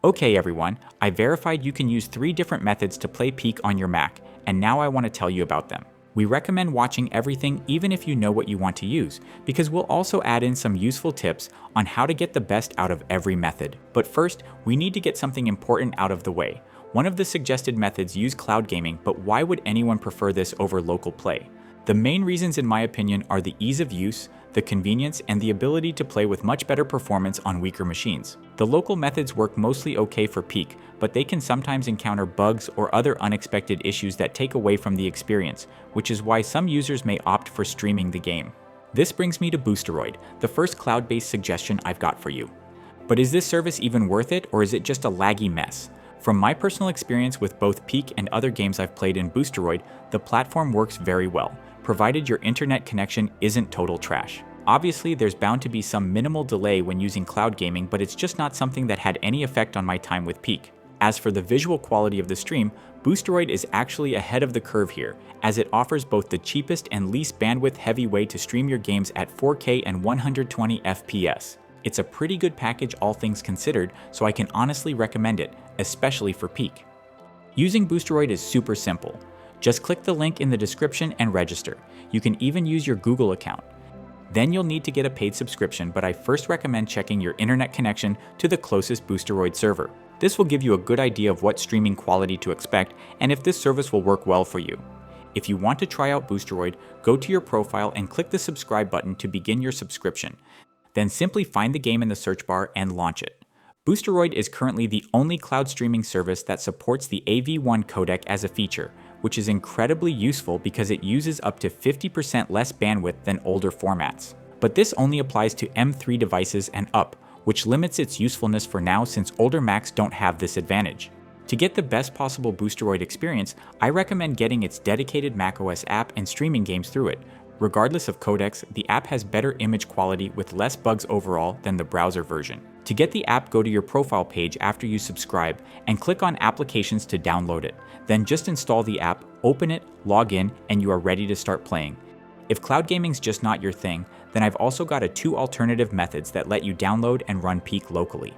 Okay everyone, I verified you can use 3 different methods to play Peak on your Mac, and now I want to tell you about them. We recommend watching everything even if you know what you want to use, because we'll also add in some useful tips on how to get the best out of every method. But first, we need to get something important out of the way. One of the suggested methods use cloud gaming, but why would anyone prefer this over local play? The main reasons in my opinion are the ease of use, the convenience, and the ability to play with much better performance on weaker machines. The local methods work mostly okay for Peak, but they can sometimes encounter bugs or other unexpected issues that take away from the experience, which is why some users may opt for streaming the game. This brings me to Boosteroid, the first cloud-based suggestion I've got for you. But is this service even worth it, or is it just a laggy mess? From my personal experience with both Peak and other games I've played in Boosteroid, the platform works very well, provided your internet connection isn't total trash. Obviously, there's bound to be some minimal delay when using cloud gaming, but it's just not something that had any effect on my time with Peak. As for the visual quality of the stream, Boosteroid is actually ahead of the curve here, as it offers both the cheapest and least bandwidth-heavy way to stream your games at 4K and 120 FPS. It's a pretty good package all things considered, so I can honestly recommend it, especially for Peak. Using Boosteroid is super simple. Just click the link in the description and register. You can even use your Google account. Then you'll need to get a paid subscription, but I first recommend checking your internet connection to the closest Boosteroid server. This will give you a good idea of what streaming quality to expect and if this service will work well for you. If you want to try out Boosteroid, go to your profile and click the subscribe button to begin your subscription. Then simply find the game in the search bar and launch it. Boosteroid is currently the only cloud streaming service that supports the AV1 codec as a feature, which is incredibly useful because it uses up to 50% less bandwidth than older formats. But this only applies to M3 devices and up, which limits its usefulness for now since older Macs don't have this advantage. To get the best possible Boosteroid experience, I recommend getting its dedicated macOS app and streaming games through it. Regardless of codecs, the app has better image quality with less bugs overall than the browser version. To get the app, go to your profile page after you subscribe and click on Applications to download it. Then just install the app, open it, log in, and you are ready to start playing. If cloud gaming's just not your thing, then I've also got 2 alternative methods that let you download and run Peak locally.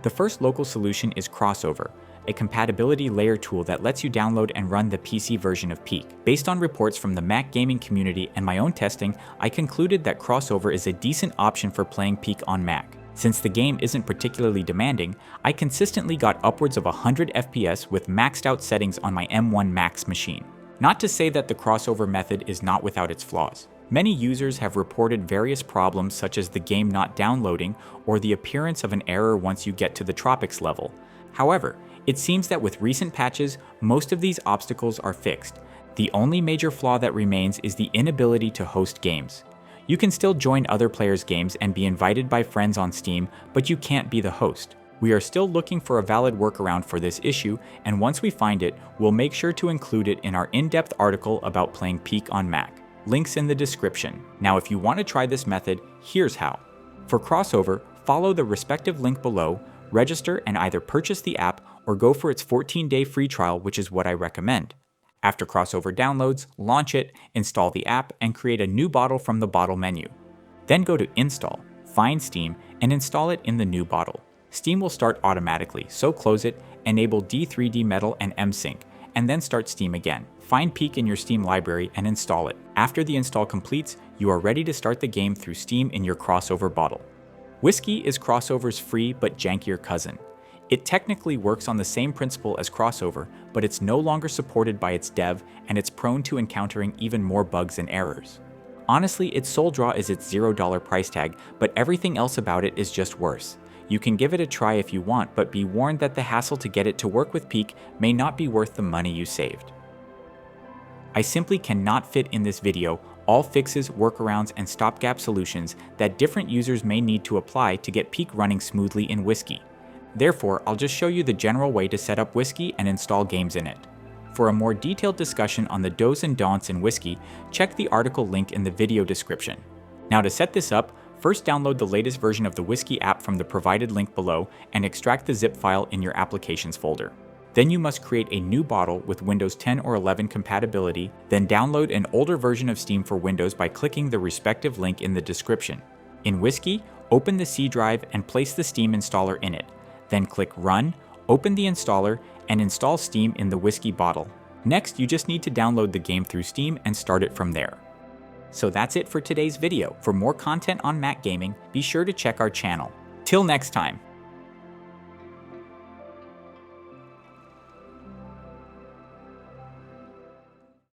The first local solution is Crossover, a compatibility layer tool that lets you download and run the PC version of Peak. Based on reports from the Mac gaming community and my own testing, I concluded that Crossover is a decent option for playing Peak on Mac. Since the game isn't particularly demanding, I consistently got upwards of 100 FPS with maxed out settings on my M1 Max machine. Not to say that the Crossover method is not without its flaws. Many users have reported various problems such as the game not downloading or the appearance of an error once you get to the Tropics level. However, it seems that with recent patches, most of these obstacles are fixed. The only major flaw that remains is the inability to host games. You can still join other players' games and be invited by friends on Steam, but you can't be the host. We are still looking for a valid workaround for this issue, and once we find it, we'll make sure to include it in our in-depth article about playing Peak on Mac. Links in the description. Now if you want to try this method, here's how. For Crossover, follow the respective link below, register and either purchase the app or go for its 14-day free trial, which is what I recommend. After Crossover downloads, launch it, install the app, and create a new bottle from the bottle menu. Then go to Install, find Steam, and install it in the new bottle. Steam will start automatically, so close it, enable D3D Metal and MSync, and then start Steam again. Find Peak in your Steam library and install it. After the install completes, you are ready to start the game through Steam in your Crossover bottle. Whisky is Crossover's free but jankier cousin. It technically works on the same principle as Crossover, but it's no longer supported by its dev, and it's prone to encountering even more bugs and errors. Honestly, its sole draw is its $0 price tag, but everything else about it is just worse. You can give it a try if you want, but be warned that the hassle to get it to work with Peak may not be worth the money you saved. I simply cannot fit in this video all fixes, workarounds, and stopgap solutions that different users may need to apply to get Peak running smoothly in Whisky. Therefore, I'll just show you the general way to set up Whisky and install games in it. For a more detailed discussion on the do's and don'ts in Whisky, check the article link in the video description. Now to set this up, first download the latest version of the Whisky app from the provided link below and extract the zip file in your Applications folder. Then you must create a new bottle with Windows 10 or 11 compatibility, then download an older version of Steam for Windows by clicking the respective link in the description. In Whisky, open the C drive and place the Steam installer in it. Then click Run, Open the installer and install Steam in the Whisky bottle. Next, you just need to download the game through Steam and start it from there. So that's it for today's video. For more content on Mac gaming, be sure to check our channel. Till next time.